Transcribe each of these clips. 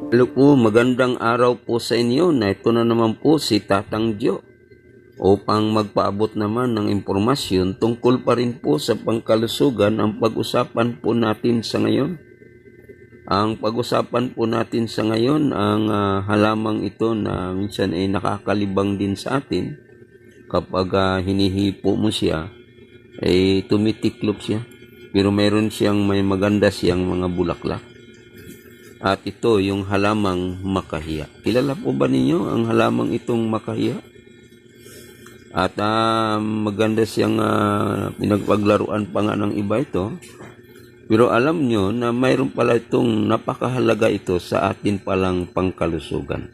Hello po, magandang araw po sa inyo na ito na naman po si Tatang Gio upang magpaabot naman ng impormasyon tungkol pa rin po sa pangkalusugan ang pag-usapan po natin sa ngayon. Ang pag-usapan po natin sa ngayon ang halamang ito na minsan ay nakakalibang din sa atin kapag hinihipo mo siya ay tumitiklop siya pero mayroon siyang may maganda siyang mga bulaklak. At ito yung halamang makahiya. Kilala po ba ninyo ang halamang itong makahiya? At maganda siyang pinagpaglaruan pa nga ng iba ito. Pero alam nyo na mayroon pala itong napakahalaga ito sa atin palang pangkalusugan.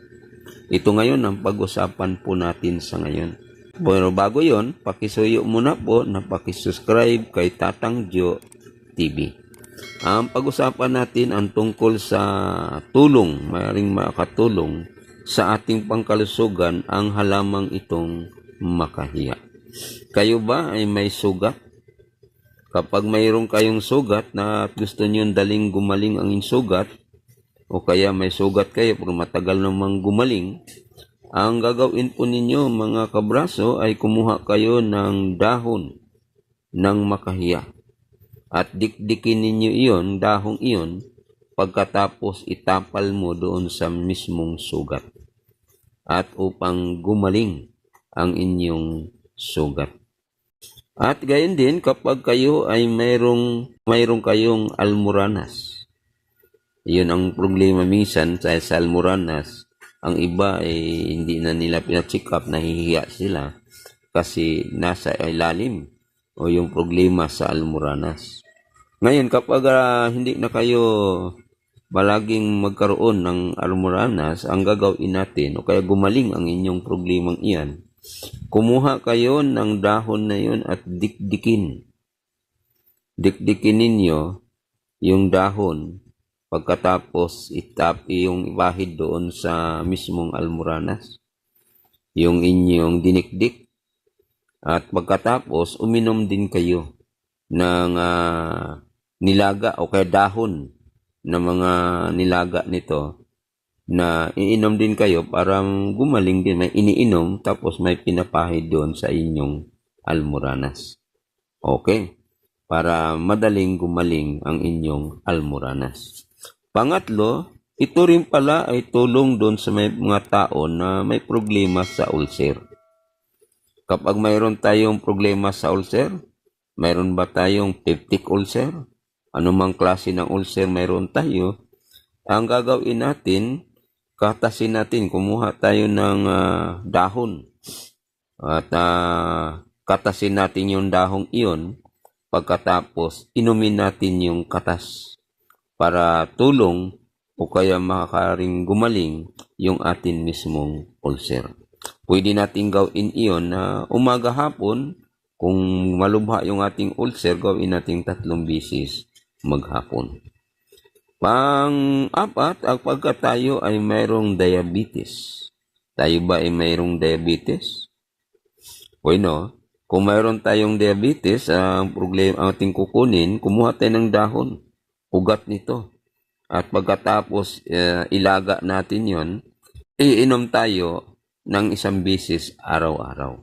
Ito ngayon ang pag-usapan po natin sa ngayon. Pero bago yon, pakisuyo muna po na pakisubscribe kay Tatang Gio TV. Ang pag-usapan natin ang tungkol sa tulong, maaaring makatulong sa ating pangkalusugan ang halamang itong makahiya. Kayo ba ay may sugat? Kapag mayroon kayong sugat na gusto niyo daling gumaling ang sugat, o kaya may sugat kayo pero matagal namang gumaling, ang gagawin po ninyo mga kabraso ay kumuha kayo ng dahon ng makahiya. At dikdikin ninyo iyon, dahong iyon, pagkatapos itapal mo doon sa mismong sugat. At upang gumaling ang inyong sugat. At gayon din kapag kayo ay mayroong kayong almoranas. Iyon ang problema minsan sa almoranas. Ang iba ay hindi na nila pina-check up, nahihiya sila kasi nasa ilalim o yung problema sa almoranas. Ngayon, kapag hindi na kayo palaging magkaroon ng almoranas, ang gagawin natin, o kaya gumaling ang inyong problemang iyan, kumuha kayo ng dahon na yun at dikdikin. Dikdikin ninyo yung dahon, pagkatapos yung ibahid doon sa mismong almoranas, yung inyong dinikdik, at pagkatapos uminom din kayo ng nilaga o kaya dahon na mga nilaga nito na iinom din kayo para gumaling din. May iniinom tapos may pinapahid doon sa inyong almoranas. Okay? Para madaling gumaling ang inyong almoranas. Pangatlo, ito rin pala ay tulong doon sa may mga tao na may problema sa ulcer. Kapag mayroon tayong problema sa ulcer, mayroon ba tayong peptic ulcer? Anumang klase ng ulcer mayroon tayo, ang gagawin natin, katasin natin, kumuha tayo ng dahon at katasin natin yung dahong iyon, pagkatapos inumin natin yung katas para tulong o kaya makakaring gumaling yung atin mismong ulcer. Pwede natin gawin iyon na umaga hapon, kung malubha yung ating ulcer, gawin natin 3 beses maghapon. Pang-apat, pagka tayo ay mayroong diabetes. Tayo ba ay mayroong diabetes? Bueno, kung mayroon tayong diabetes, ang problema ating kukunin, kumuha tayo ng dahon, ugat nito. At pagkatapos ilaga natin yon, iinom tayo ng 1 beses araw-araw.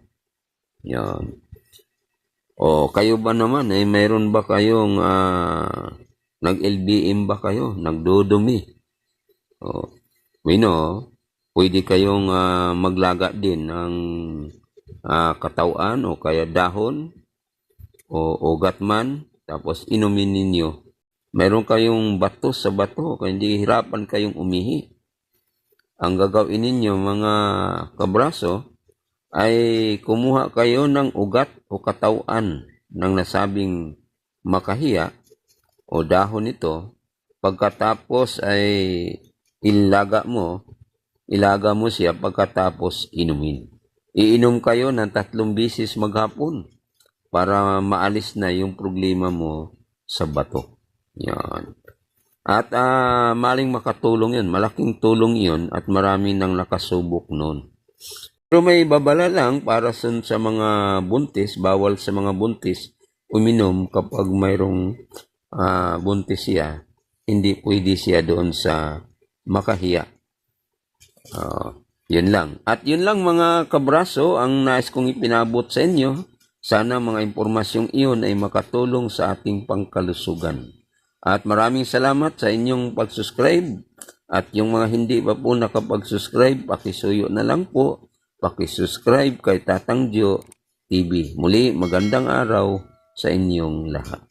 Yan. O kayo ba naman ay mayroon ba kayong nag-LBM ba kayo? Nagdudumi? O, pwede kayong maglaga din ng katawan o kaya dahon o ugat man, tapos inumin ninyo. Mayroon kayong bato sa bato, kaya hindi hirapan kayong umihi. Ang gagawin ninyo mga kabraso, ay kumuha kayo ng ugat o katawan ng nasabing makahiya o dahon nito, pagkatapos ay ilaga mo siya pagkatapos inumin. Iinom kayo ng 3 beses maghapon para maalis na yung problema mo sa bato. Yan. At maling makatulong yun, malaking tulong yun at marami nang nakasubok noon. Pero may babala lang para sa mga buntis, bawal sa mga buntis uminom kapag mayroong buntis siya. Hindi pwede siya doon sa makahiya. Yun lang. At yun lang mga kabraso ang nais kong ipinabot sa inyo. Sana mga impormasyong iyon ay makatulong sa ating pangkalusugan. At maraming salamat sa inyong pag-subscribe. At yung mga hindi pa po nakapag-subscribe, pakisuyo na lang po. Pakisubscribe kay Tatang Gio TV. Muli, magandang araw sa inyong lahat.